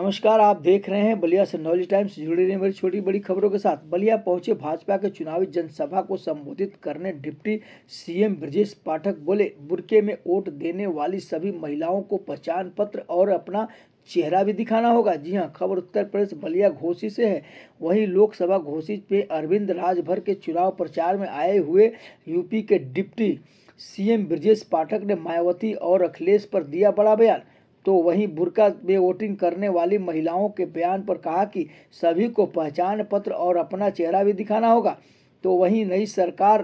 नमस्कार, आप देख रहे हैं बलिया से नॉलेज टाइम्स से जुड़ी रही बड़ी छोटी बड़ी खबरों के साथ। बलिया पहुंचे भाजपा के चुनावी जनसभा को संबोधित करने डिप्टी सीएम ब्रजेश पाठक बोले, बुर्के में वोट देने वाली सभी महिलाओं को पहचान पत्र और अपना चेहरा भी दिखाना होगा। जी हां, खबर उत्तर प्रदेश बलिया घोसी से है। वहीं लोकसभा घोसी पे अरविंद राजभर के चुनाव प्रचार में आए हुए यूपी के डिप्टी सीएम ब्रजेश पाठक ने मायावती और अखिलेश पर दिया बड़ा बयान। तो वहीं बुर्का में वोटिंग करने वाली महिलाओं के बयान पर कहा कि सभी को पहचान पत्र और अपना चेहरा भी दिखाना होगा। तो वहीं नई सरकार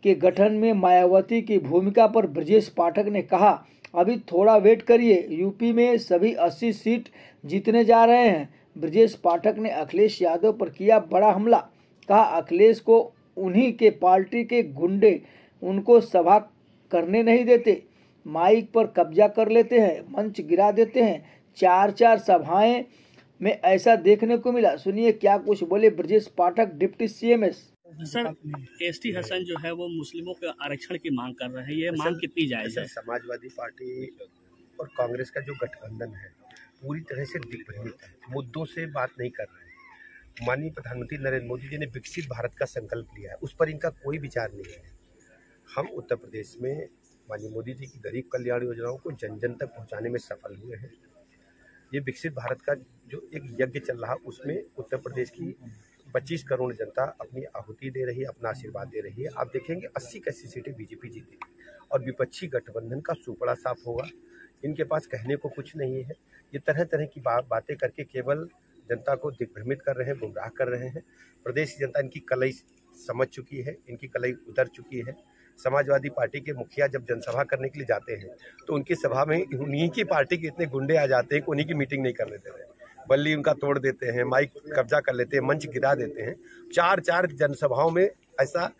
के गठन में मायावती की भूमिका पर ब्रजेश पाठक ने कहा, अभी थोड़ा वेट करिए, यूपी में सभी 80 सीट जीतने जा रहे हैं। ब्रजेश पाठक ने अखिलेश यादव पर किया बड़ा हमला। कहा, अखिलेश को उन्हीं के पार्टी के गुंडे उनको सभा करने नहीं देते, माइक पर कब्जा कर लेते हैं, मंच गिरा देते हैं। चार सभाएं में ऐसा देखने को मिला। सुनिए क्या कुछ बोले Brajesh Pathak deputy CMs. Sir, ST Hasan जो है वो मुस्लिमों के आरक्षण की मांग कर रहे हैं, ये मांग कितनी जायज है? समाजवादी पार्टी और कांग्रेस का जो गठबंधन है पूरी तरह से दिग्भ्रमित है, मुद्दों से बात नहीं कर रहे हैं। माननीय प्रधानमंत्री नरेंद्र मोदी जी ने विकसित भारत का संकल्प लिया है, उस पर इनका कोई विचार नहीं है। हम उत्तर प्रदेश में माननीय मोदी जी की गरीब कल्याण योजनाओं को जन जन तक पहुंचाने में सफल हुए हैं। ये विकसित भारत का जो एक यज्ञ चल रहा, उसमें उत्तर प्रदेश की 25 करोड़ जनता अपनी आहुति दे रही है, अपना आशीर्वाद दे रही है। आप देखेंगे 80 की 80 सीटें बीजेपी जीतेगी और विपक्षी गठबंधन का सुपड़ा साफ होगा। इनके पास कहने को कुछ नहीं है। ये तरह तरह की बातें करके केवल जनता को दिग्भ्रमित कर रहे हैं, गुमराह कर रहे हैं। प्रदेश की जनता इनकी कलई समझ चुकी है, इनकी कलई उतर चुकी है। समाजवादी पार्टी के मुखिया जब जनसभा करने के लिए जाते हैं तो उनकी सभा में उन्हीं की पार्टी के इतने गुंडे आ जाते हैं कि उन्हीं की मीटिंग नहीं कर लेते हैं, बल्ली उनका तोड़ देते हैं, माइक कब्जा कर लेते हैं, मंच गिरा देते हैं। चार जनसभाओं में ऐसा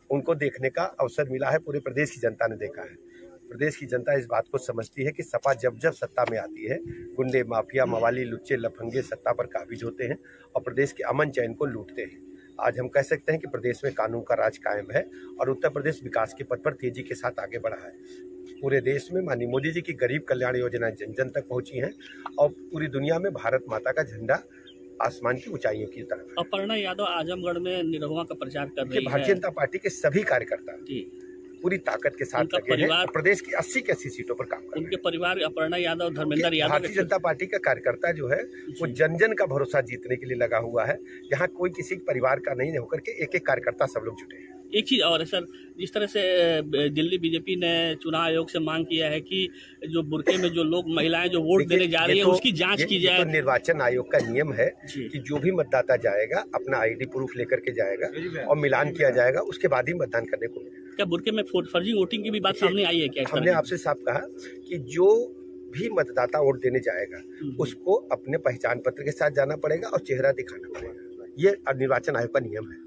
उनको देखने का अवसर मिला है। पूरे प्रदेश की जनता ने देखा है। प्रदेश की जनता इस बात को समझती है कि सपा जब सत्ता में आती है, गुंडे माफिया मवाली लुच्चे लफंगे सत्ता पर काबिज होते हैं और प्रदेश के अमन चैन को लूटते हैं। आज हम कह सकते हैं कि प्रदेश में कानून का राज कायम है और उत्तर प्रदेश विकास के पथ पर तेजी के साथ आगे बढ़ा है। पूरे देश में माननीय मोदी जी की गरीब कल्याण योजनाएं जन जन तक पहुंची हैं और पूरी दुनिया में भारत माता का झंडा आसमान की ऊंचाइयों की तरफ है। अपर्णा यादव आजमगढ़ में निरहुआ का प्रचार कर रही है। भारतीय जनता पार्टी के सभी कार्यकर्ता पूरी ताकत के साथ लगे हैं, प्रदेश की 80 की 80 सीटों पर काम कर रहे हैं। उनके परिवार अपर्णा यादव, धर्मेंद्र यादव, भारतीय जनता पार्टी का कार्यकर्ता जो है वो जन जन का भरोसा जीतने के लिए लगा हुआ है। यहाँ कोई किसी परिवार का नहीं होकर के एक एक कार्यकर्ता सब लोग जुटे हैं। एक चीज और है सर, जिस तरह से दिल्ली बीजेपी ने चुनाव आयोग से मांग किया है कि जो बुर्के में जो लोग महिलाएं जो वोट देने जा रही है उसकी जांच की जाए। तो निर्वाचन आयोग का नियम है कि जो भी मतदाता जाएगा अपना आईडी प्रूफ लेकर के जाएगा और मिलान किया जाएगा, उसके बाद ही मतदान करने को मिलेगा। क्या बुर्के में फर्जी वोटिंग की भी बात सामने आई है क्या? हमने आपसे साफ कहा कि जो भी मतदाता वोट देने जाएगा उसको अपने पहचान पत्र के साथ जाना पड़ेगा और चेहरा दिखाना पड़ेगा। ये निर्वाचन आयोग का नियम है।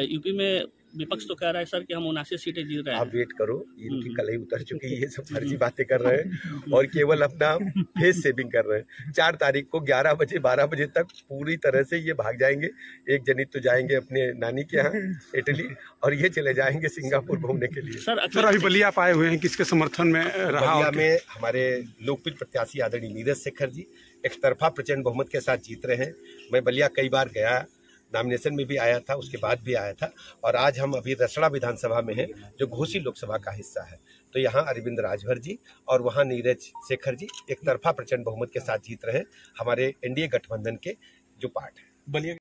यूपी में विपक्ष तो कह रहा है सर कि हम 79 सीटें जीत रहे हैं। आप वेट करो, इनकी कलई उतर चुकी है, ये सब फर्जी बातें कर रहे हैं और केवल अपना फेस सेविंग कर रहे हैं। 4 तारीख को 11 बजे 12 बजे तक पूरी तरह से ये भाग जाएंगे। एक जनित तो जाएंगे अपने नानी के यहाँ इटली और ये चले जाएंगे सिंगापुर घूमने के लिए। सर अभी बलिया आए हुए हैं, किसके समर्थन में रहा? बलिया में हमारे लोकप्रिय प्रत्याशी आदरणीय नीरज शेखर जी एक तरफा प्रचंड बहुमत के साथ जीत रहे हैं। मैं बलिया कई बार गया, नॉमिनेशन में भी आया था, उसके बाद भी आया था और आज हम अभी रसड़ा विधानसभा में हैं जो घोसी लोकसभा का हिस्सा है। तो यहाँ अरविंद राजभर जी और वहाँ नीरज शेखर जी एक तरफा प्रचंड बहुमत के साथ जीत रहे हैं, हमारे एनडीए गठबंधन के जो पार्ट है।